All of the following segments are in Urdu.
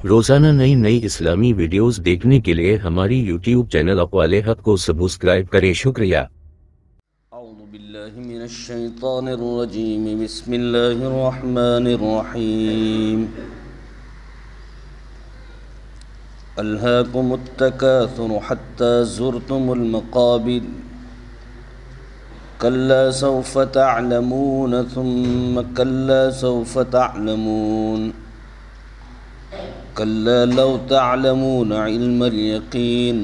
روزانہ نئی اسلامی ویڈیوز دیکھنے کے لیے ہماری یوٹیوب چینل اقوال حق کو سبسکرائب کریں۔ شکریہ۔ اعوذ باللہ من الشیطان الرجیم، بسم اللہ الرحمن الرحیم۔ الہاکم التکاثر حتی زرتم المقابر، کلا سوف تعلمون ثم کلا سوف تعلمون، کلا لو تعلمون علم الیقین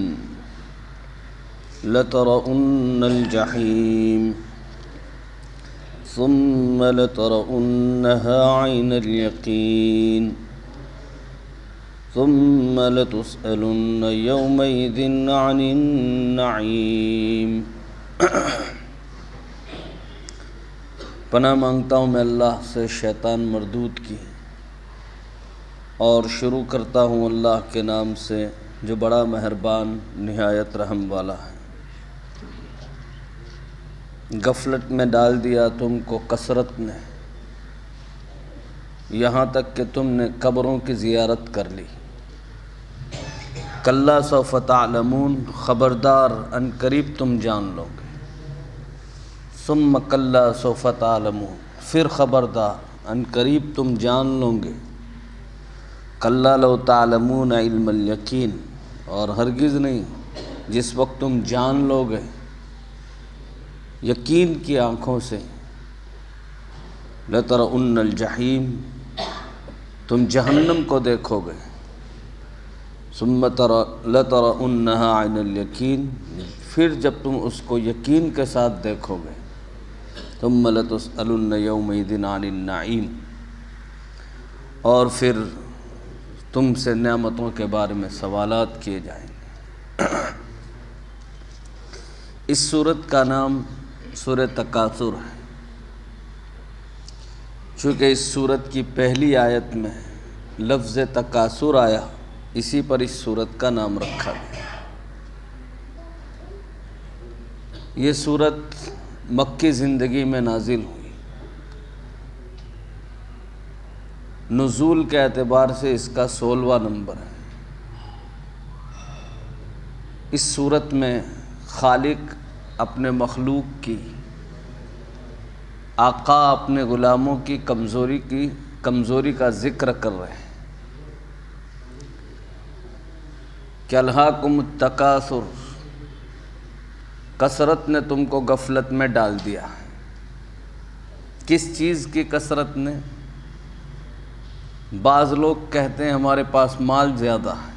لترؤن الجحیم ثم لترؤنها عین الیقین ثم لتسألن یومئذ عن النعیم۔ پناہ مانگتا ہوں میں اللہ سے شیطان مردود کی، اور شروع کرتا ہوں اللہ کے نام سے جو بڑا مہربان نہایت رحم والا ہے۔ غفلت میں ڈال دیا تم کو کثرت نے، یہاں تک کہ تم نے قبروں کی زیارت کر لی۔ کلا سوف تعلمون، خبردار ان قریب تم جان لو گے۔ ثم کلا سوف تعلمون، پھر خبردار ان قریب تم جان لو گے۔ کلا لو تعلمون علم الیقین، اور ہرگز نہیں جس وقت تم جان لو گے یقین کی آنکھوں سے، لترؤن الجحیم، تم جہنم کو دیکھو گے۔ ثم لترؤنها عین الیقین، پھر جب تم اس کو یقین کے ساتھ دیکھو گے۔ ثم لتسألن یومئذ عن النعیم، اور پھر تم سے نعمتوں کے بارے میں سوالات کیے جائیں گے۔ اس سورت کا نام سورہ تکاثر ہے، چونکہ اس سورت کی پہلی آیت میں لفظ تکاثر آیا، اسی پر اس سورت کا نام رکھا گیا۔ یہ سورت مکی زندگی میں نازل ہوئی۔ نزول کے اعتبار سے اس کا 16واں نمبر ہے۔ اس سورت میں خالق اپنے مخلوق کی، آقا اپنے غلاموں کی کمزوری کا ذکر کر رہے ہیں کہ الہاکم التکاثر، کثرت نے تم کو غفلت میں ڈال دیا۔ کس چیز کی کثرت نے؟ بعض لوگ کہتے ہیں ہمارے پاس مال زیادہ ہے،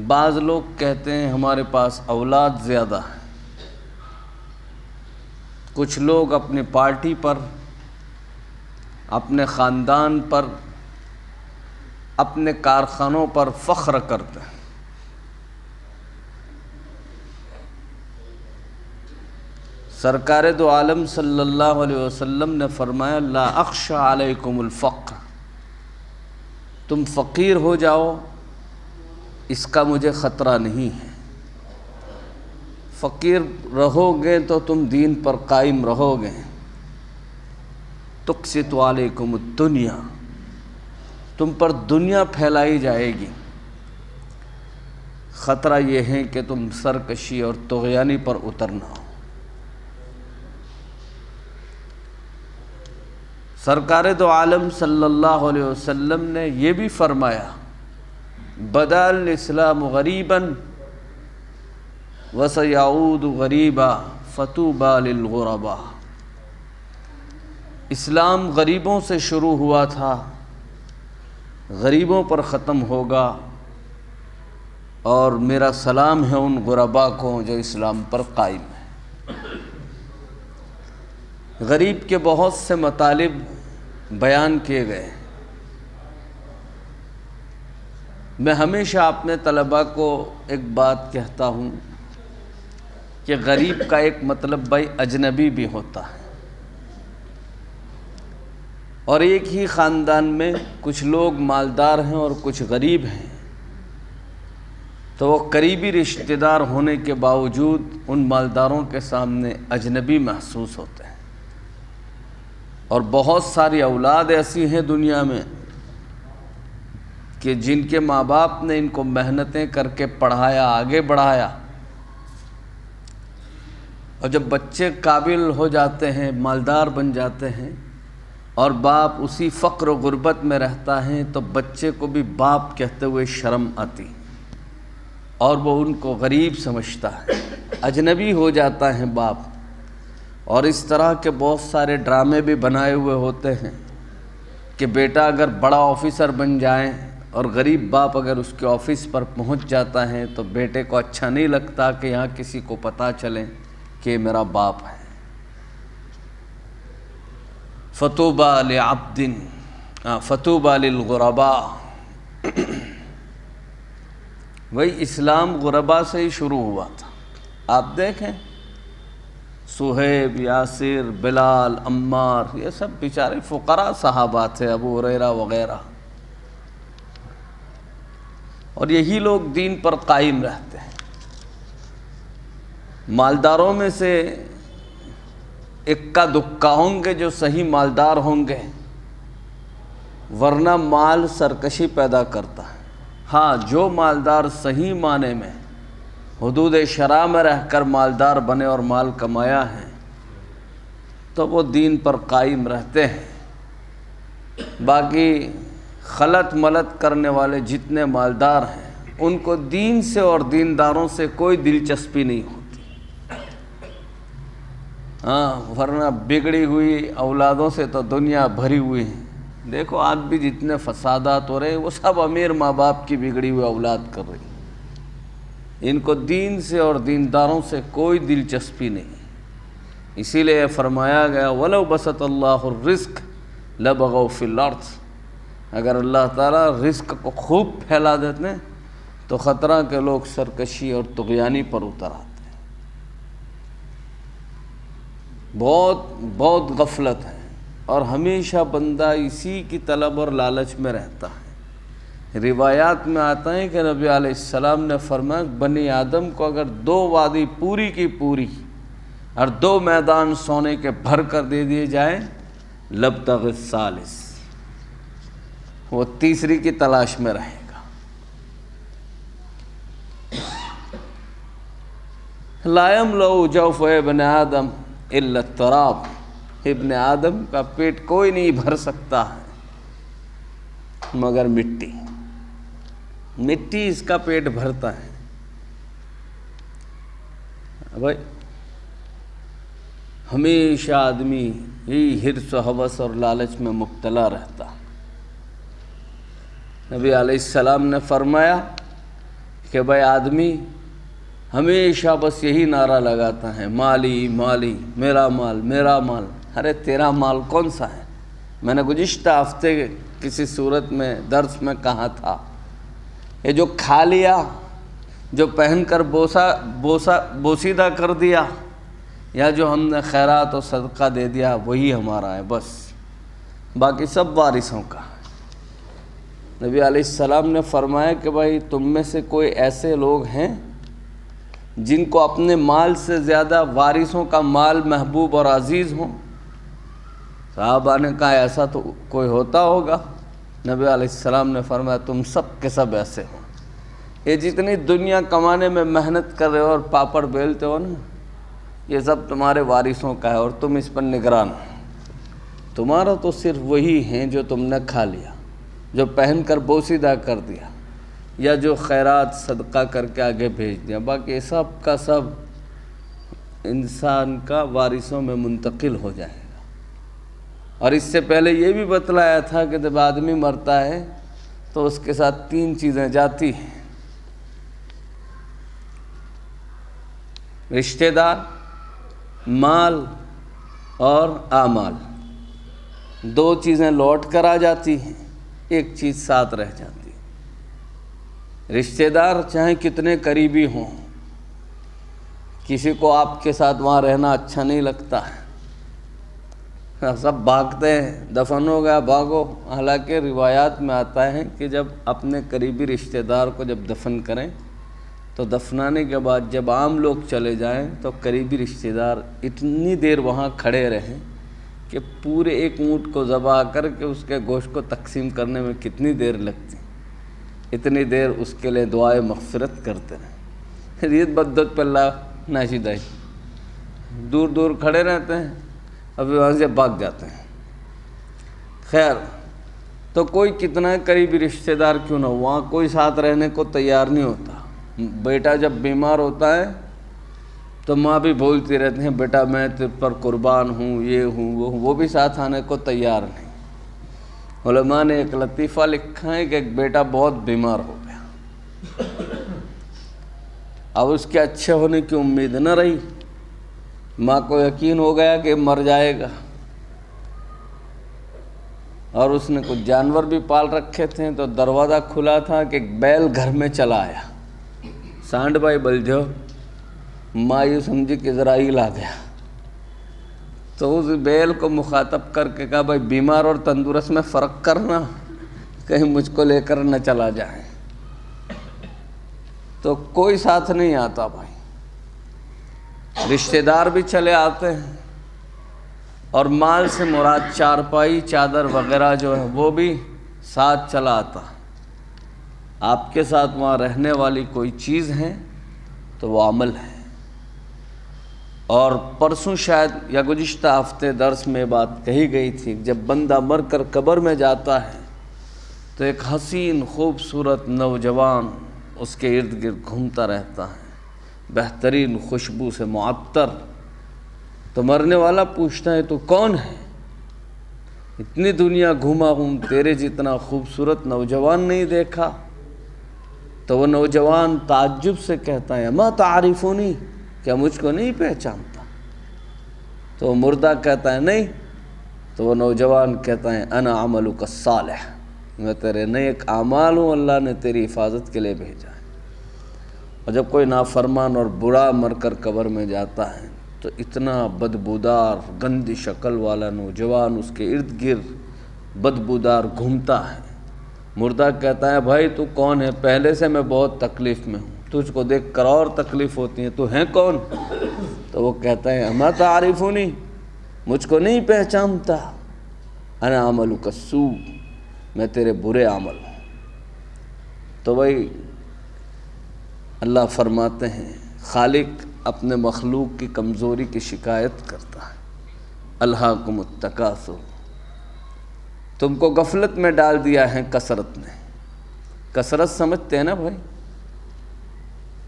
بعض لوگ کہتے ہیں ہمارے پاس اولاد زیادہ ہے، کچھ لوگ اپنی پارٹی پر، اپنے خاندان پر، اپنے کارخانوں پر فخر کرتے ہیں۔ سرکار دو عالم صلی اللہ علیہ وسلم نے فرمایا لا اخشى علیکم الفقر، تم فقیر ہو جاؤ اس کا مجھے خطرہ نہیں ہے۔ فقیر رہو گے تو تم دین پر قائم رہو گے۔ تقسط علیکم الدنیا، تم پر دنیا پھیلائی جائے گی، خطرہ یہ ہے کہ تم سرکشی اور طغیانی پر اترنا ہو۔ سرکار دو عالم صلی اللہ علیہ وسلم نے یہ بھی فرمایا بدأ الاسلام غریبا وسیعود غریبا فطوبی للغرباء، اسلام غریبوں سے شروع ہوا تھا، غریبوں پر ختم ہوگا، اور میرا سلام ہے ان غرباء کو جو اسلام پر قائم ہے۔ غریب کے بہت سے مطالب بیان کیے گئے۔ میں ہمیشہ اپنے طلباء کو ایک بات کہتا ہوں کہ غریب کا ایک مطلب بھائی اجنبی بھی ہوتا ہے، اور ایک ہی خاندان میں کچھ لوگ مالدار ہیں اور کچھ غریب ہیں، تو وہ قریبی رشتہ دار ہونے کے باوجود ان مالداروں کے سامنے اجنبی محسوس ہوتے ہیں۔ اور بہت ساری اولاد ایسی ہیں دنیا میں کہ جن کے ماں باپ نے ان کو محنتیں کر کے پڑھایا، آگے بڑھایا، اور جب بچے قابل ہو جاتے ہیں، مالدار بن جاتے ہیں، اور باپ اسی فقر و غربت میں رہتا ہے، تو بچے کو بھی باپ کہتے ہوئے شرم آتی اور وہ ان کو غریب سمجھتا ہے، اجنبی ہو جاتا ہے باپ۔ اور اس طرح کے بہت سارے ڈرامے بھی بنائے ہوئے ہوتے ہیں کہ بیٹا اگر بڑا آفیسر بن جائے اور غریب باپ اگر اس کے آفس پر پہنچ جاتا ہے تو بیٹے کو اچھا نہیں لگتا کہ یہاں کسی کو پتہ چلے کہ یہ میرا باپ ہے۔ فطوبى لعبد فطوبى للغرباء، وہی اسلام غربا سے ہی شروع ہوا تھا۔ آپ دیکھیں صہیب، یاسر، بلال، عمار، یہ سب بیچارے فقراء صحابہ تھے، ابو ہریرہ وغیرہ، اور یہی لوگ دین پر قائم رہتے ہیں۔ مالداروں میں سے اکا دکا ہوں گے جو صحیح مالدار ہوں گے، ورنہ مال سرکشی پیدا کرتا ہے۔ ہاں، جو مالدار صحیح معنی میں حدود شرع میں رہ کر مالدار بنے اور مال کمایا ہے تو وہ دین پر قائم رہتے ہیں۔ باقی خلط ملط کرنے والے جتنے مالدار ہیں ان کو دین سے اور دینداروں سے کوئی دلچسپی نہیں ہوتی۔ ہاں، ورنہ بگڑی ہوئی اولادوں سے تو دنیا بھری ہوئی ہے۔ دیکھو آج بھی جتنے فسادات ہو رہے ہیں وہ سب امیر ماں باپ کی بگڑی ہوئی اولاد کر رہی ہے، ان کو دین سے اور دینداروں سے کوئی دلچسپی نہیں۔ اسی لیے فرمایا گیا وَلَوْ بَسَطَ اللَّهُ الرِّزْقَ لَبَغَوْا فِي الْأَرْضِ، اگر اللہ تعالیٰ رزق کو خوب پھیلا دیتے تو خطرہ کے لوگ سرکشی اور طغیانی پر اتر آتے۔ بہت غفلت ہے، اور ہمیشہ بندہ اسی کی طلب اور لالچ میں رہتا ہے۔ روایات میں آتا ہے کہ نبی علیہ السلام نے فرمایا بنی آدم کو اگر 2 وادی پوری کی پوری اور 2 میدان سونے کے بھر کر دے دیے جائیں لبتغ الثالث، وہ تیسری کی تلاش میں رہے گا۔ لا يملأ جوف ابن آدم الا التراب، ابن آدم کا پیٹ کوئی نہیں بھر سکتا ہے مگر مٹی، مٹی اس کا پیٹ بھرتا ہے۔ بھائی ہمیشہ آدمی یہی حرص و ہوس اور لالچ میں مبتلا رہتا۔ نبی علیہ السلام نے فرمایا کہ بھائی آدمی ہمیشہ بس یہی نعرہ لگاتا ہے مالی مالی، میرا مال میرا مال۔ ارے تیرا مال کون سا ہے؟ میں نے گزشتہ ہفتے کسی صورت میں درس میں کہا تھا، یہ جو کھا لیا، جو پہن کر بوسیدہ کر دیا، یا جو ہم نے خیرات و صدقہ دے دیا، وہی ہمارا ہے بس، باقی سب وارثوں کا ہے۔ نبی علیہ السلام نے فرمایا کہ بھائی تم میں سے کوئی ایسے لوگ ہیں جن کو اپنے مال سے زیادہ وارثوں کا مال محبوب اور عزیز ہوں؟ صحابہ نے کہا ایسا تو کوئی ہوتا ہوگا۔ نبی علیہ السلام نے فرمایا تم سب کے سب ایسے ہو، یہ جتنی دنیا کمانے میں محنت کر رہے ہو اور پاپڑ بیلتے ہو نا، یہ سب تمہارے وارثوں کا ہے اور تم اس پر نگران ہو۔ تمہارا تو صرف وہی ہیں جو تم نے کھا لیا، جو پہن کر بوسیدہ کر دیا، یا جو خیرات صدقہ کر کے آگے بھیج دیا، باقی سب کا سب انسان کا وارثوں میں منتقل ہو جائے گا۔ اور اس سے پہلے یہ بھی بتلایا تھا کہ جب آدمی مرتا ہے تو اس کے ساتھ 3 چیزیں جاتی ہیں، رشتہ دار، مال اور اعمال۔ 2 چیزیں لوٹ کر آ جاتی ہیں، ایک چیز ساتھ رہ جاتی ہے۔ رشتہ دار چاہے کتنے قریبی ہوں، کسی کو آپ کے ساتھ وہاں رہنا اچھا نہیں لگتا ہے، سب بھاگتے ہیں، دفن ہو گیا بھاگو۔ حالانکہ روایات میں آتا ہے کہ جب اپنے قریبی رشتہ دار کو جب دفن کریں تو دفنانے کے بعد جب عام لوگ چلے جائیں تو قریبی رشتہ دار اتنی دیر وہاں کھڑے رہیں کہ پورے ایک اونٹ کو ذبح کر کے اس کے گوشت کو تقسیم کرنے میں کتنی دیر لگتی، اتنی دیر اس کے لیے دعائے مغفرت کرتے رہیں. یہ بدت پہ اللہ ناشد آئی، دور دور کھڑے رہتے ہیں، ابھی وہاں سے بھاگ جاتے ہیں. خیر، تو کوئی کتنا قریبی رشتہ دار کیوں نہ ہو، وہاں کوئی ساتھ رہنے کو تیار نہیں ہوتا. بیٹا جب بیمار ہوتا ہے تو ماں بھی بولتی رہتی ہیں بیٹا میں تجھ پر قربان ہوں، یہ ہوں وہ بھی ساتھ آنے کو تیار نہیں. علماء نے ایک لطیفہ لکھا ہے کہ ایک بیٹا بہت بیمار ہو گیا، اب اس کے اچھے ہونے کی امید نہ رہی. ماں کو یقین ہو گیا کہ مر جائے گا، اور اس نے کچھ جانور بھی پال رکھے تھے، تو دروازہ کھلا تھا کہ ایک بیل گھر میں چلا آیا. سانڈ بھائی بل جو ماں یہ سمجھی کہ اسرائیل آ گیا، تو اس بیل کو مخاطب کر کے کہا بھائی بیمار اور تندرست میں فرق کرنا، کہیں مجھ کو لے کر نہ چلا جائیں. تو کوئی ساتھ نہیں آتا بھائی، رشتہ دار بھی چلے آتے ہیں، اور مال سے مراد چارپائی چادر وغیرہ جو ہے وہ بھی ساتھ چلا آتا. آپ کے ساتھ وہاں رہنے والی کوئی چیز ہے تو وہ عمل ہے. اور پرسوں شاید یا گزشتہ ہفتے درس میں بات کہی گئی تھی، جب بندہ مر کر قبر میں جاتا ہے تو ایک حسین خوبصورت نوجوان اس کے ارد گرد گھومتا رہتا ہے، بہترین خوشبو سے معطر. تو مرنے والا پوچھتا ہے تو کون ہے؟ اتنی دنیا گھوما ہوں، تیرے جتنا خوبصورت نوجوان نہیں دیکھا. تو وہ نوجوان تعجب سے کہتا ہے اما تعریفونی، کیا مجھ کو نہیں پہچانتا؟ تو وہ مردہ کہتا ہے نہیں. تو وہ نوجوان کہتا ہے انا عملک الصالح، میں تیرے نیک اعمال ہوں، اللہ نے تیری حفاظت کے لیے بھیجا ہے. اور جب کوئی نافرمان اور برا مر کر قبر میں جاتا ہے تو اتنا بدبودار گندی شکل والا نوجوان اس کے ارد گرد بدبودار گھومتا ہے. مردہ کہتا ہے بھائی تو کون ہے؟ پہلے سے میں بہت تکلیف میں ہوں، تجھ کو دیکھ کر اور تکلیف ہوتی ہے، تو ہیں کون؟ تو وہ کہتا ہے اما تعریفونی، مجھ کو نہیں پہچانتا؟ انا عملک السوء، میں تیرے برے عمل ہوں. تو بھائی اللہ فرماتے ہیں خالق اپنے مخلوق کی کمزوری کی شکایت کرتا ہے. الہاکم التکاثر، تم کو غفلت میں ڈال دیا ہے کثرت نے. کثرت سمجھتے ہیں نا بھائی؟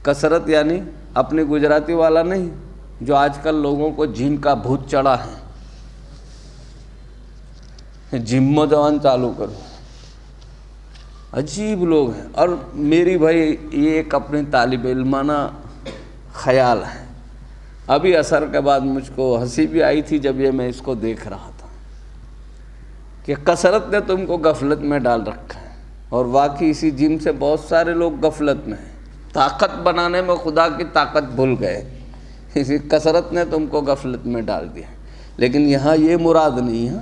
کثرت یعنی اپنی گجراتی والا نہیں، جو آج کل لوگوں کو جن کا بھوت چڑھا ہے، جم و جوان چالو کرو، عجیب لوگ ہیں. اور میری بھائی یہ ایک اپنی طالب علمانہ خیال ہے. ابھی عصر کے بعد مجھ کو ہنسی بھی آئی تھی جب یہ میں اس کو دیکھ رہا تھا کہ کثرت نے تم کو غفلت میں ڈال رکھا ہے. اور واقعی اسی جم سے بہت سارے لوگ غفلت میں ہیں، طاقت بنانے میں خدا کی طاقت بھول گئے، اسی کثرت نے تم کو غفلت میں ڈال دیا. لیکن یہاں یہ مراد نہیں ہے،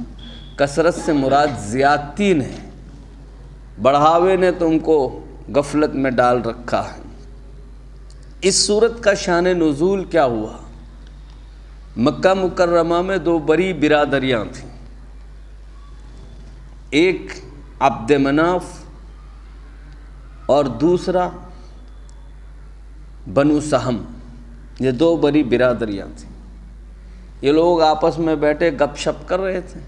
کثرت سے مراد زیادتی نے، بڑھاوے نے تم کو غفلت میں ڈال رکھا ہے. اس صورت کا شان نزول کیا ہوا؟ مکہ مکرمہ میں دو بڑی برادریاں تھیں، ایک عبد مناف اور دوسرا بنو سہم. یہ دو بڑی برادریاں تھیں. یہ لوگ آپس میں بیٹھے گپ شپ کر رہے تھے،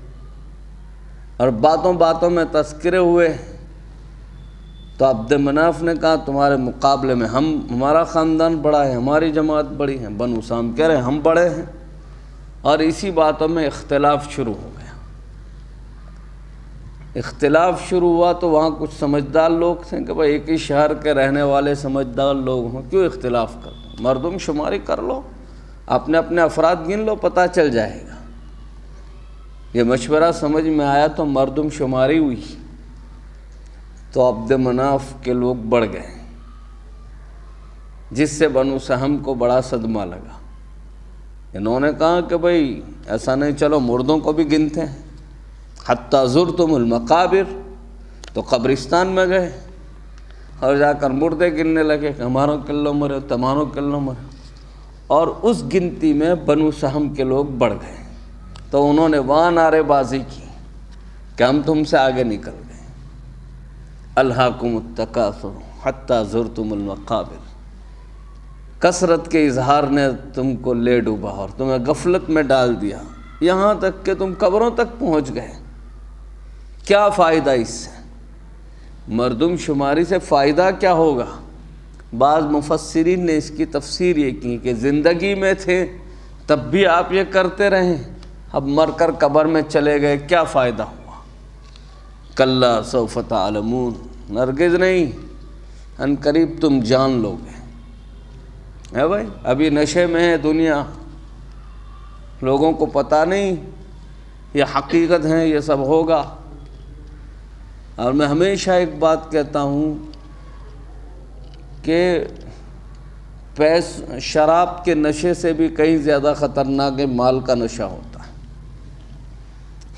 اور باتوں باتوں میں تذکرے ہوئے. تو عبد مناف نے کہا تمہارے مقابلے میں ہمارا خاندان بڑا ہے، ہماری جماعت بڑی ہے. بنو سہم کہہ رہے ہیں ہم بڑے ہیں. اور اسی باتوں میں اختلاف شروع ہو گیا. اختلاف شروع ہوا تو وہاں کچھ سمجھدار لوگ تھے کہ بھائی ایک ہی شہر کے رہنے والے سمجھدار لوگ ہوں، کیوں اختلاف کر لو، مردم شماری کر لو، اپنے اپنے افراد گن لو، پتہ چل جائے گا. یہ مشورہ سمجھ میں آیا تو مردم شماری ہوئی. تو عبد مناف کے لوگ بڑھ گئے، جس سے بنو سہم کو بڑا صدمہ لگا. انہوں نے کہا کہ بھائی ایسا نہیں، چلو مردوں کو بھی گنتے ہیں. حتیٰ زرتم المقابر، تو قبرستان میں گئے اور جا کر مردے گننے لگے کہ ہماروں کلو مرے، تمہاروں کلو مرے. اور اس گنتی میں بنو سہم کے لوگ بڑھ گئے. تو انہوں نے وہاں نعرے بازی کی کہ ہم تم سے آگے نکل گئے. الہاکم التکاثر حتی زرتم المقابر، کثرت کے اظہار نے تم کو لے ڈوبا اور تمہیں غفلت میں ڈال دیا یہاں تک کہ تم قبروں تک پہنچ گئے۔ کیا فائدہ اس سے؟ مردم شماری سے فائدہ کیا ہوگا؟ بعض مفسرین نے اس کی تفسیر یہ کی کہ زندگی میں تھے تب بھی آپ یہ کرتے رہیں، اب مر کر قبر میں چلے گئے، کیا فائدہ ہوا؟ کلا سوف تعلمون، ہرگز نہیں، ان قریب تم جان لو گے۔ ہے بھائی، ابھی نشے میں ہے دنیا، لوگوں کو پتہ نہیں یہ حقیقت ہے، یہ سب ہوگا۔ اور میں ہمیشہ ایک بات کہتا ہوں کہ شراب کے نشے سے بھی کہیں زیادہ خطرناک مال کا نشہ ہوتا ہے۔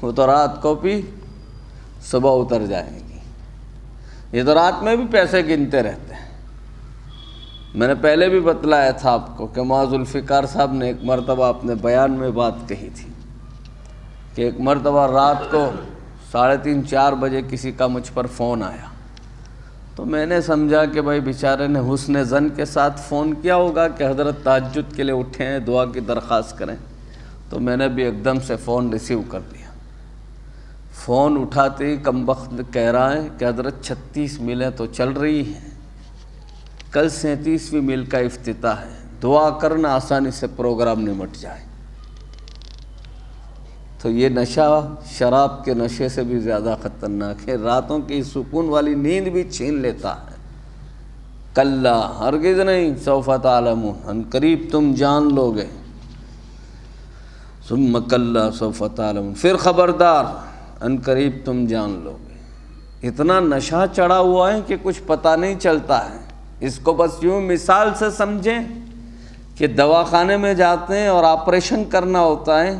وہ تو رات کو پی صبح اتر جائے گی، یہ تو رات میں بھی پیسے گنتے رہتے ہیں۔ میں نے پہلے بھی بتلایا تھا آپ کو کہ معاذ الفقار صاحب نے ایک مرتبہ اپنے بیان میں بات کہی تھی کہ ایک مرتبہ رات کو 3:30 4 بجے کسی کا مجھ پر فون آیا، تو میں نے سمجھا کہ بھائی بیچارے نے حسن ظن کے ساتھ فون کیا ہوگا کہ حضرت تہجد کے لیے اٹھے ہیں، دعا کی درخواست کریں۔ تو میں نے بھی ایک دم سے فون ریسیو کر لیا۔ فون اٹھاتے ہی کمبخت کہہ رہا ہے کہ حضرت 36 میلیں تو چل رہی ہیں، کل 37ویں میل کا افتتاح ہے، دعا کرنا آسانی سے پروگرام نمٹ جائے۔ تو یہ نشہ شراب کے نشے سے بھی زیادہ خطرناک ہے، راتوں کی سکون والی نیند بھی چھین لیتا ہے۔ کلا، ہرگز نہیں، سوف تعلمون، ان قریب تم جان لو گے۔ ثم کلا سوف تعلمون، پھر خبردار، ان قریب تم جان لو گے۔ اتنا نشہ چڑھا ہوا ہے کہ کچھ پتہ نہیں چلتا ہے۔ اس کو بس یوں مثال سے سمجھیں کہ دواخانے میں جاتے ہیں اور آپریشن کرنا ہوتا ہے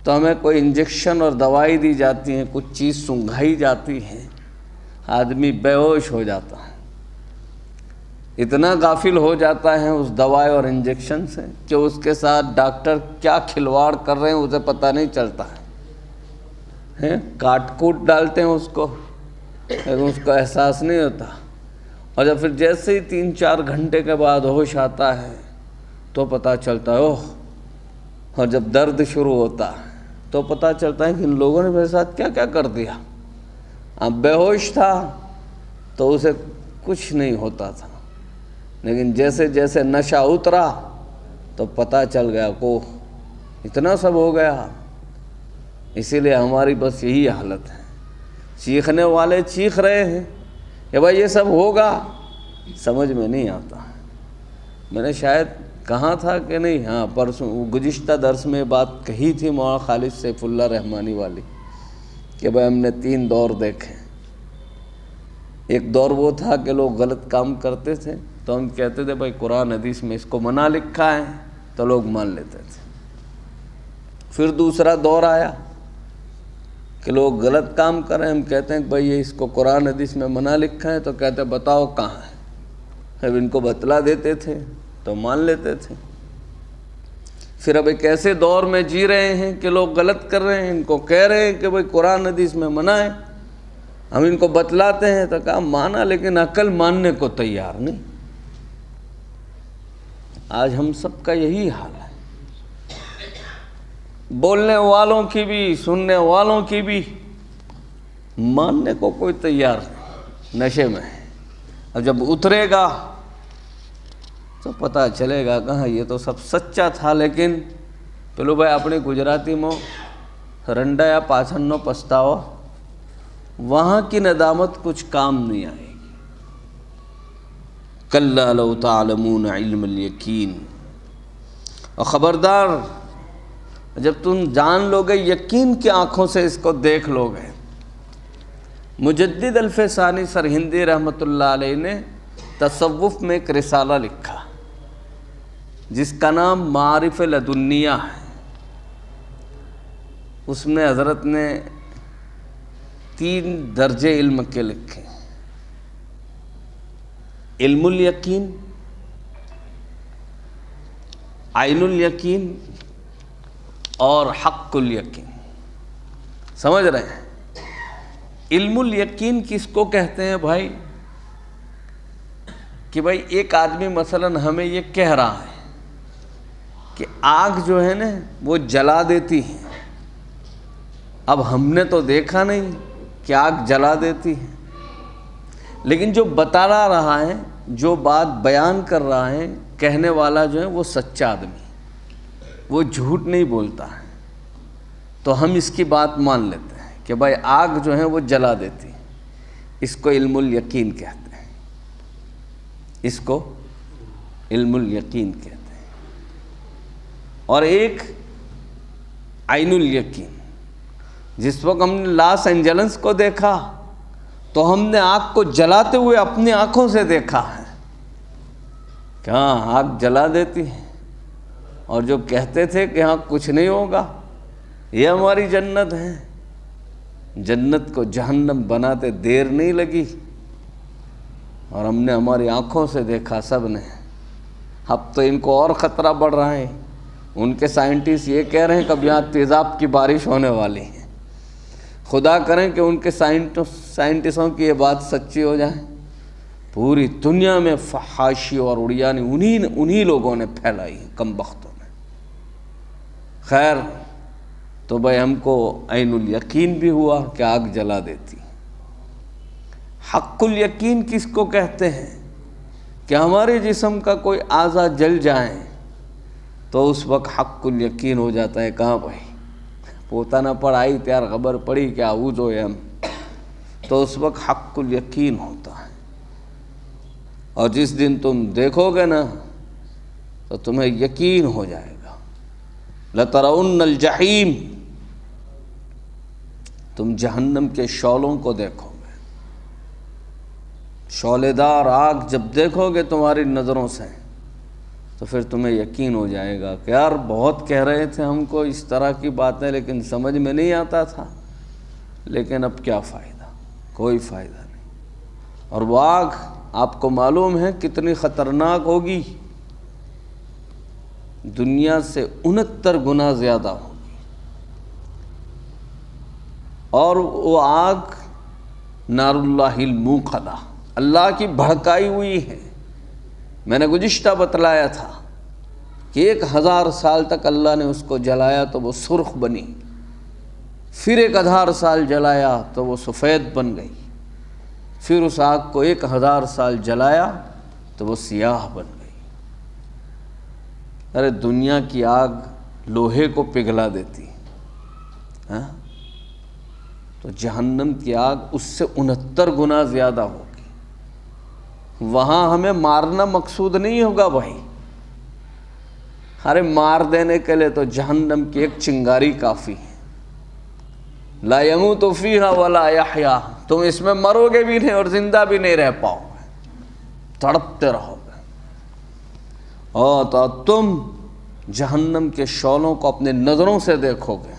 تو ہمیں کوئی انجیکشن اور دوائی دی جاتی ہیں، کچھ چیز سنگھائی جاتی ہے، آدمی بے ہوش ہو جاتا ہے، اتنا غافل ہو جاتا ہے اس دوائی اور انجیکشن سے کہ اس کے ساتھ ڈاکٹر کیا کھلواڑ کر رہے ہیں اسے پتہ نہیں چلتا ہے، کاٹ کوٹ ڈالتے ہیں اس کو، لیکن اس کو احساس نہیں ہوتا۔ اور جب پھر جیسے ہی 3-4 گھنٹے کے بعد ہوش آتا ہے تو پتہ چلتا ہے اوہ، اور جب درد شروع ہوتا ہے تو پتہ چلتا ہے کہ ان لوگوں نے میرے ساتھ کیا کیا کر دیا۔ اب بے ہوش تھا تو اسے کچھ نہیں ہوتا تھا، لیکن جیسے جیسے نشہ اترا تو پتہ چل گیا کہ اتنا سب ہو گیا۔ اسی لیے ہماری بس یہی حالت ہے، چیخنے والے چیخ رہے ہیں کہ بھائی یہ سب ہوگا، سمجھ میں نہیں آتا۔ میں نے شاید کہا تھا کہ نہیں، ہاں پرسوں گزشتہ درس میں بات کہی تھی مولانا خالد سیف اللہ رحمانی والی کہ بھائی ہم نے 3 دور دیکھے۔ ایک دور وہ تھا کہ لوگ غلط کام کرتے تھے تو ہم کہتے تھے بھائی قرآن حدیث میں اس کو منع لکھا ہے، تو لوگ مان لیتے تھے۔ پھر دوسرا دور آیا کہ لوگ غلط کام کر رہے ہیں، ہم کہتے ہیں کہ بھائی یہ اس کو قرآن حدیث میں منع لکھا ہے، تو کہتے ہیں بتاؤ کہاں ہے۔ جب ان کو بتلا دیتے تھے تو مان لیتے تھے۔ پھر اب ایک ایسے دور میں جی رہے ہیں کہ لوگ غلط کر رہے ہیں، ان کو کہہ رہے ہیں کہ بھائی قرآن حدیث میں منع ہے، ہم ان کو بتلاتے ہیں تو کہا مانا، لیکن عقل ماننے کو تیار نہیں۔ آج ہم سب کا یہی حال ہے، بولنے والوں کی بھی سننے والوں کی بھی، ماننے کو کوئی تیار نہیں، نشے میں ہے۔ اب جب اترے گا تو پتہ چلے گا کہاں یہ تو سب سچا تھا، لیکن પેલું ભાઈ આપણી ગુજરાતીમાં રંડા یا પાછળનો પસ્તાવો، وہاں کی ندامت کچھ کام نہیں آئے گی۔ کلا لو تعلمون علم الیقین، اور خبردار جب تم جان لو گے، یقین کی آنکھوں سے اس کو دیکھ لو گے۔ مجدد الفسانی سرہندی رحمۃ اللہ علیہ نے تصوف میں ایک رسالہ لکھا جس کا نام معارف لدنیہ ہے۔ اس میں حضرت نے 3 درجے علم کے لکھے: علم الیقین، عین الیقین اور حق الیقین۔ سمجھ رہے ہیں؟ علم الیقین کس کو کہتے ہیں بھائی؟ کہ بھائی ایک آدمی مثلاً ہمیں یہ کہہ رہا ہے کہ آگ جو ہے نا وہ جلا دیتی ہے. اب ہم نے تو دیکھا نہیں کہ آگ جلا دیتی ہے، لیکن جو بتا رہا ہے، جو بات بیان کر رہا ہے، کہنے والا جو ہے وہ سچا آدمی، وہ جھوٹ نہیں بولتا ہے، تو ہم اس کی بات مان لیتے ہیں کہ بھائی آگ جو ہے وہ جلا دیتی ہے. اس کو علم الیقین کہتے ہیں، اس کو علم الیقین کہتے ہیں. اور ایک عین الیقین، جس وقت ہم نے لاس اینجلس کو دیکھا تو ہم نے آگ کو جلاتے ہوئے اپنی آنکھوں سے دیکھا ہے کہ ہاں آگ جلا دیتی ہے. اور جو کہتے تھے کہ ہاں کچھ نہیں ہوگا، یہ ہماری جنت ہے، جنت کو جہنم بناتے دیر نہیں لگی، اور ہم نے ہماری آنکھوں سے دیکھا سب نے. اب تو ان کو اور خطرہ بڑھ رہا ہے. ان کے سائنٹسٹ یہ کہہ رہے ہیں کہ اب یہاں تیزاب کی بارش ہونے والی ہے. خدا کریں کہ ان کے سائنٹسٹوں کی یہ بات سچی ہو جائے. پوری دنیا میں فحاشی اور اڑیانی انہی لوگوں نے پھیلائی ہے، کم بختوں نے. خیر، تو بھائی ہم کو عین الیقین بھی ہوا کہ آگ جلا دیتی. حق الیقین کس کو کہتے ہیں؟ کہ ہمارے جسم کا کوئی اعضا جل جائیں تو اس وقت حق الیقین ہو جاتا ہے. کہاں بھائی پوتا نہ پڑھائی تیار خبر پڑی کہ اعوذ ہو ہم، تو اس وقت حق الیقین ہوتا ہے. اور جس دن تم دیکھو گے نا تو تمہیں یقین ہو جائے گا. لَتَرَوُنَّ الْجَحِيمَ، تم جہنم کے شعلوں کو دیکھو گے. شعلے دار آگ جب دیکھو گے تمہاری نظروں سے تو پھر تمہیں یقین ہو جائے گا کہ یار بہت کہہ رہے تھے ہم کو اس طرح کی باتیں، لیکن سمجھ میں نہیں آتا تھا، لیکن اب کیا فائدہ، کوئی فائدہ نہیں. اور وہ آگ آپ کو معلوم ہے کتنی خطرناک ہوگی؟ دنیا سے 69 گنا زیادہ ہوگی. اور وہ آگ نار اللہ الموقدہ، اللہ کی بھڑکائی ہوئی ہے. میں نے گزشتہ بتلایا تھا کہ 1000 سال تک اللہ نے اس کو جلایا تو وہ سرخ بنی، پھر 1000 سال جلایا تو وہ سفید بن گئی، پھر اس آگ کو 1000 سال جلایا تو وہ سیاہ بن گئی. ارے دنیا کی آگ لوہے کو پگھلا دیتی ہاں، تو جہنم کی آگ اس سے 69 گنا زیادہ ہوگی. وہاں ہمیں مارنا مقصود نہیں ہوگا بھائی. ارے مار دینے کے لیے تو جہنم کی ایک چنگاری کافی ہے. لا يموت فیہا ولا یحیا، تم اس میں مرو گے بھی نہیں اور زندہ بھی نہیں رہ پاؤ گے، تڑپتے رہو گے. اور تو تم جہنم کے شعلوں کو اپنے نظروں سے دیکھو گے.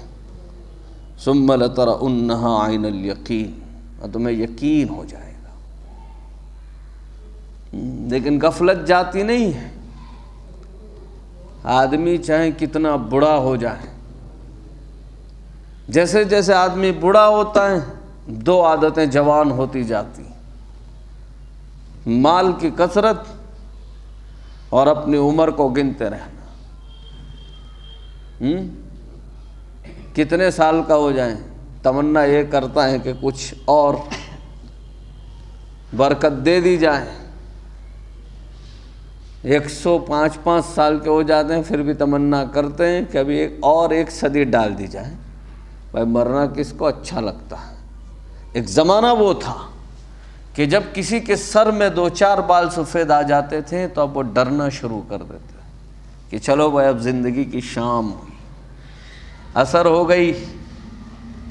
ثم لترؤنہا عین الیقین، اور تمہیں یقین ہو جائے گا. لیکن غفلت جاتی نہیں ہے. آدمی چاہے کتنا بڑا ہو جائے، جیسے جیسے آدمی بڑا ہوتا ہے 2 عادتیں جوان ہوتی جاتی: مال کی کثرت اور اپنی عمر کو گنتے رہنا. کتنے سال کا ہو جائیں تمنا یہ کرتا ہے کہ کچھ اور برکت دے دی جائے. 105 سال کے ہو جاتے ہیں پھر بھی تمنا کرتے ہیں کہ ابھی ایک صدی ڈال دی جائے. بھائی مرنا کس کو اچھا لگتا ہے؟ ایک زمانہ وہ تھا کہ جب کسی کے سر میں 2-4 بال سفید آ جاتے تھے تو اب وہ ڈرنا شروع کر دیتے کہ چلو بھائی اب زندگی کی شام ہوئی، عصر ہو گئی.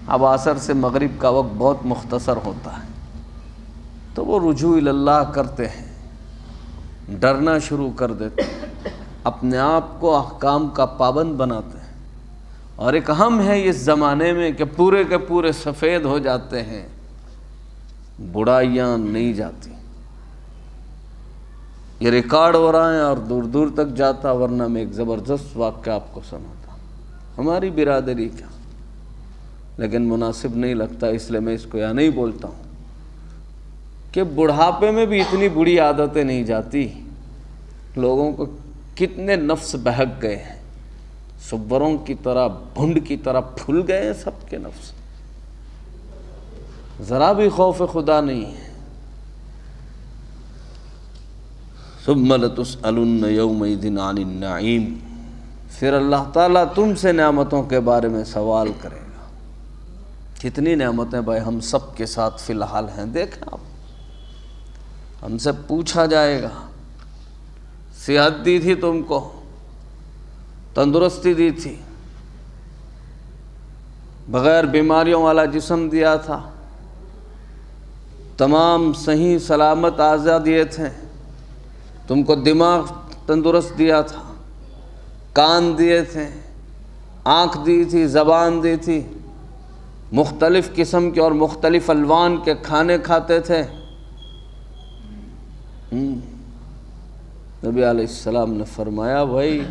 اب عصر سے مغرب کا وقت بہت مختصر ہوتا ہے، تو وہ رجوع اللہ کرتے ہیں، ڈرنا شروع کر دیتے ہیں، اپنے آپ کو احکام کا پابند بناتے ہیں. اور ایک ہم ہے اس زمانے میں کہ پورے کے پورے سفید ہو جاتے ہیں، بڑھائیاں نہیں جاتی. یہ ریکارڈ ہو رہا ہے اور دور دور تک جاتا، ورنہ میں ایک زبردست واقعہ آپ کو سناتا ہماری برادری کا. لیکن مناسب نہیں لگتا، اس لیے میں اس کو یہاں نہیں بولتا ہوں کہ بڑھاپے میں بھی اتنی بری عادتیں نہیں جاتی۔ لوگوں کو کتنے نفس بہک گئے ہیں، سوروں کی طرح بھنڈ کی طرح پھول گئے ہیں سب کے نفس، ذرا بھی خوف خدا نہیں ہے۔ ثم لتسألن یومئذ عن النعیم، پھر اللہ تعالیٰ تم سے نعمتوں کے بارے میں سوال کرے گا۔ کتنی نعمتیں بھائی ہم سب کے ساتھ فی الحال ہیں، دیکھیں آپ، ہم سے پوچھا جائے گا صحت دی تھی تم کو، تندرستی دی تھی، بغیر بیماریوں والا جسم دیا تھا، تمام صحیح سلامت اعضاء دیے تھے، تم کو دماغ تندرست دیا تھا، کان دیے تھے، آنکھ دی تھی، زبان دی تھی، مختلف قسم کے اور مختلف الوان کے کھانے کھاتے تھے۔ نبی علیہ السلام نے فرمایا بھائی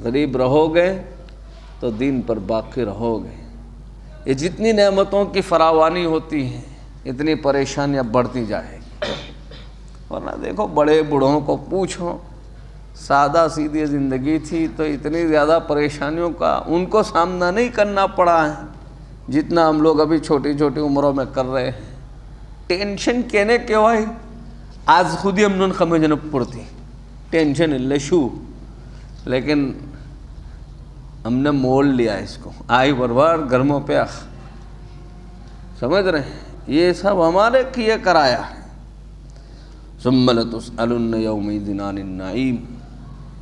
غریب رہو گے تو دین پر باقی رہو گے۔ یہ جتنی نعمتوں کی فراوانی ہوتی ہے اتنی پریشانیاں بڑھتی جائیں گی، ورنہ دیکھو بڑے بوڑھوں کو پوچھو، سادہ سیدھی زندگی تھی تو اتنی زیادہ پریشانیوں کا ان کو سامنا نہیں کرنا پڑا ہے جتنا ہم لوگ ابھی چھوٹی چھوٹی عمروں میں کر رہے ہیں۔ ٹینشن کہنے کے بھائی آج خود ہی ہم سمجھنا پڑتی ٹینشن اللہ شو، لیکن ہم نے مول لیا اس کو، آئی بربار گرموں پہ آخ، سمجھ رہے ہیں، یہ سب ہمارے کیے کرایا ہے۔ ثم لتسألن یومئذ عن النعیم،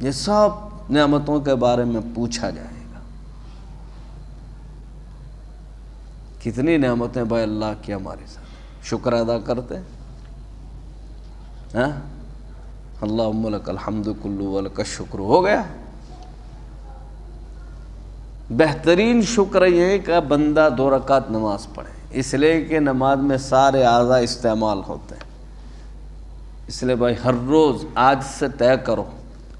یہ سب نعمتوں کے بارے میں پوچھا جائے گا۔ کتنی نعمتیں بھائی اللہ کی ہمارے ساتھ، شکر ادا کرتے ہیں؟ اللہم لک الحمد کلہ ولک الشکر، ہو گیا۔ بہترین شکر یہ ہے کہ بندہ 2 رکعت نماز پڑھے، اس لیے کہ نماز میں سارے اعضاء استعمال ہوتے ہیں، اس لیے بھائی ہر روز آج سے طے کرو،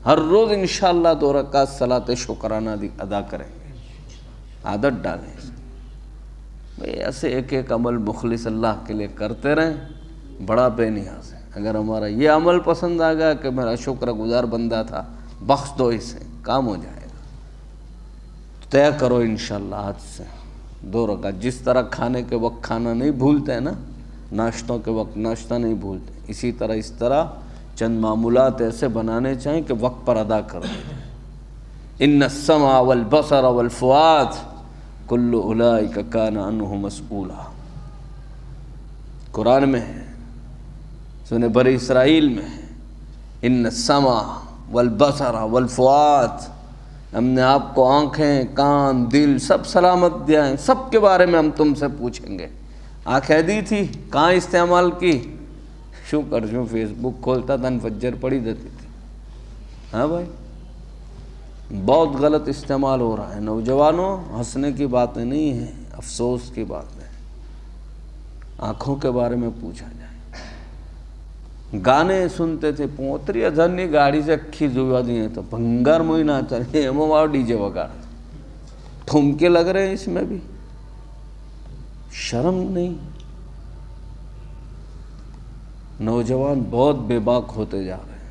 ہر روز انشاءاللہ 2 رکعت صلاۃ شکرانہ ادا کریں گے، عادت ڈالیں بھائی، ایسے ایک ایک عمل مخلص اللہ کے لیے کرتے رہیں، بڑا بے نیاز ہے۔ اگر ہمارا یہ عمل پسند آ گیا کہ میرا شکر گزار بندہ تھا، بخش دو اسے، کام ہو جائے گا۔ طے کرو انشاءاللہ آج سے 2 رکعت، جس طرح کھانے کے وقت کھانا نہیں بھولتے ہیں نا، ناشتوں کے وقت ناشتہ نہیں بھولتے، اسی طرح اس طرح چند معمولات ایسے بنانے چاہیں کہ وقت پر ادا کر دیں۔ ان السمع والبصر والفؤاد کل اولئک کان عنہ مسئولا، قرآن میں ہے، سورہ بنی اسرائیل میں ہے، ان السمع والبصر والفؤاد، ہم نے آپ کو آنکھیں، کان، دل سب سلامت دیا ہے، سب کے بارے میں ہم تم سے پوچھیں گے۔ آنکھیں دی تھی، کہاں استعمال کی؟ شو کر جو فیس بک کھولتا تھا فجر پڑی دیتی تھی۔ ہاں بھائی بہت غلط استعمال ہو رہا ہے۔ نوجوانوں ہنسنے کی باتیں نہیں ہیں، افسوس کی بات ہے۔ آنکھوں کے بارے میں پوچھا جائے۔ گانے سنتے تھے، پوتری ادھرنی گاڑی سے اکھی زوا دیے تو بھنگار موئی نہ چلے، ہم ڈی جے وگاڑ ٹھمکے لگ رہے ہیں، اس میں بھی شرم نہیں۔ نوجوان بہت بے باک ہوتے جا رہے ہیں،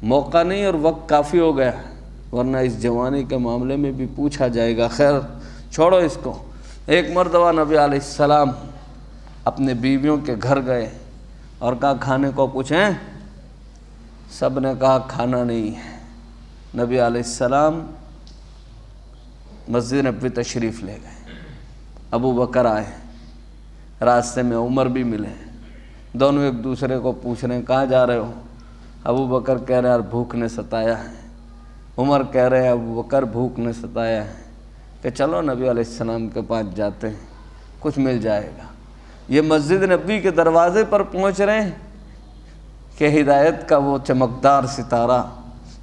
موقع نہیں اور وقت کافی ہو گیا ہے، ورنہ اس جوانی کے معاملے میں بھی پوچھا جائے گا۔ خیر چھوڑو اس کو۔ ایک مرتبہ نبی علیہ السلام اپنے بیویوں کے گھر گئے اور کہا کھانے کو کچھ ہیں؟ سب نے کہا کھانا نہیں ہے۔ نبی علیہ السلام مسجد نبوی تشریف لے گئے، ابو بکر آئے، راستے میں عمر بھی ملے، دونوں ایک دوسرے کو پوچھ رہے ہیں کہاں جا رہے ہو؟ ابو بکر کہہ رہے ہیں یار بھوک نے ستایا ہے، عمر کہہ رہے ہیں ابو بکر بھوک نے ستایا ہے، کہ چلو نبی علیہ السلام کے پاس جاتے ہیں، کچھ مل جائے گا۔ یہ مسجد نبوی کے دروازے پر پہنچ رہے ہیں کہ ہدایت کا وہ چمکدار ستارہ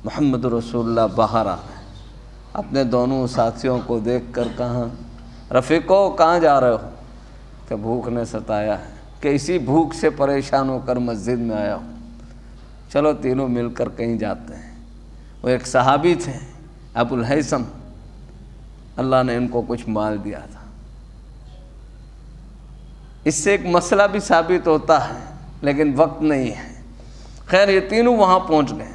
محمد رسول اللہ باہر آ رہے ہیں۔ اپنے دونوں ساتھیوں کو دیکھ کر کہاں رفیقو کہاں جا رہے ہو؟ کہ بھوک نے ستایا ہے، کہ اسی بھوک سے پریشان ہو کر مسجد میں آیا ہوں، چلو تینوں مل کر کہیں جاتے ہیں۔ وہ ایک صحابی تھے ابو الہیثم اللہ نے ان کو کچھ مال دیا تھا۔ اس سے ایک مسئلہ بھی ثابت ہوتا ہے، لیکن وقت نہیں ہے۔ خیر یہ تینوں وہاں پہنچ گئے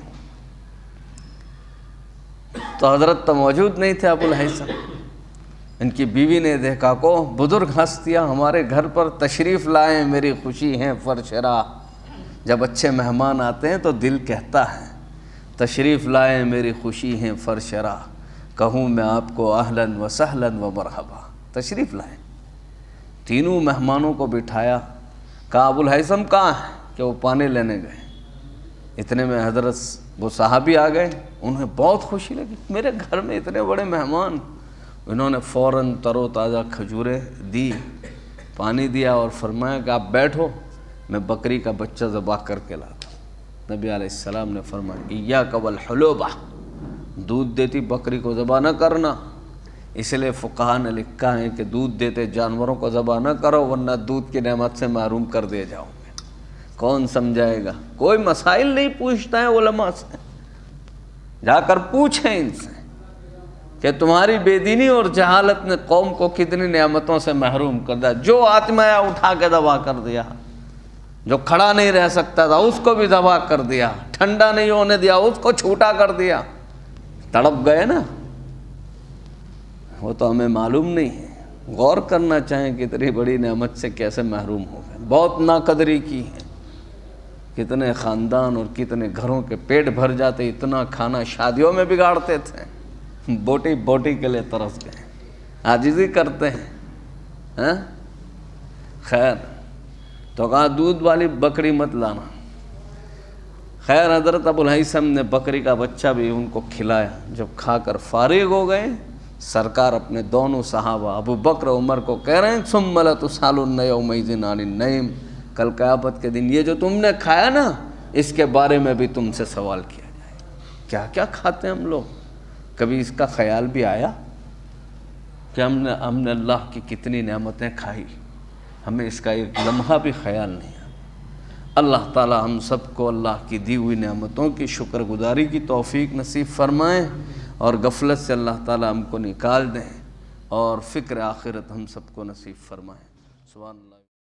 تو حضرت تو موجود نہیں تھے ابو الہیثم۔ ان کی بیوی نے دیکھا کو بزرگ ہستیاں ہمارے گھر پر تشریف لائیں، میری خوشی ہے فرشرا۔ جب اچھے مہمان آتے ہیں تو دل کہتا ہے تشریف لائیں میری خوشی ہے فرشرا، کہوں میں آپ کو اہلاً و سہلاً و مرحبا، تشریف لائیں۔ تینوں مہمانوں کو بٹھایا، کہا ابو الہیثم کہاں ہے؟ کہ وہ پانی لینے گئے۔ اتنے میں حضرت وہ صحابی آ گئے، انہیں بہت خوشی لگی، میرے گھر میں اتنے بڑے مہمان۔ انہوں نے فوراً تر و تازہ کھجوریں دی، پانی دیا اور فرمایا کہ آپ بیٹھو، میں بکری کا بچہ ذبح کر کے لاتا ہوں۔ نبی علیہ السلام نے فرمایا ایاک والحلوبہ، دودھ دیتی بکری کو ذبح نہ کرنا۔ اس لیے فقہاء نے لکھا ہے کہ دودھ دیتے جانوروں کو ذبح نہ کرو ورنہ دودھ کی نعمت سے محروم کر دیے جاؤ گے۔ کون سمجھائے گا؟ کوئی مسائل نہیں پوچھتا ہے علماء سے، جا کر پوچھیں ان سے کہ تمہاری بے دینی اور جہالت نے قوم کو کتنی نعمتوں سے محروم کر دیا۔ جو آدمی آیا اٹھا کے ذبح کر دیا، جو کھڑا نہیں رہ سکتا تھا اس کو بھی ذبح کر دیا، ٹھنڈا نہیں ہونے دیا اس کو چھوٹا کر دیا۔ تڑپ گئے نا، وہ تو ہمیں معلوم نہیں ہے۔ غور کرنا چاہیں کہ اتنی بڑی نعمت سے کیسے محروم ہو گئے۔ بہت ناقدری کی ہے، کتنے خاندان اور کتنے گھروں کے پیٹ بھر جاتے، اتنا کھانا شادیوں میں بگاڑتے تھے، بوٹی بوٹی کے لیے ترس گئے، عاجزی کرتے ہیں۔ ہاں خیر تو کہا دودھ والی بکری مت لانا۔ خیر حضرت ابو الہیثم نے بکری کا بچہ بھی ان کو کھلایا۔ جب کھا کر فارغ ہو گئے، سرکار اپنے دونوں صحابہ ابو بکر عمر کو کہہ رہے ہیں ثم لتسألن یومئذ عن النعیم، کل قیامت کے دن یہ جو تم نے کھایا نا اس کے بارے میں بھی تم سے سوال کیا جائے۔ کیا کیا کھاتے ہیں ہم لوگ؟ کبھی اس کا خیال بھی آیا کہ ہم نے اللہ کی کتنی نعمتیں کھائی، ہمیں اس کا ایک لمحہ بھی خیال نہیں ہے۔ اللہ تعالی ہم سب کو اللہ کی دی ہوئی نعمتوں کی شکر گزاری کی توفیق نصیب فرمائیں، اور غفلت سے اللہ تعالی ہم کو نکال دیں، اور فکر آخرت ہم سب کو نصیب فرمائیں۔ سبحان اللہ۔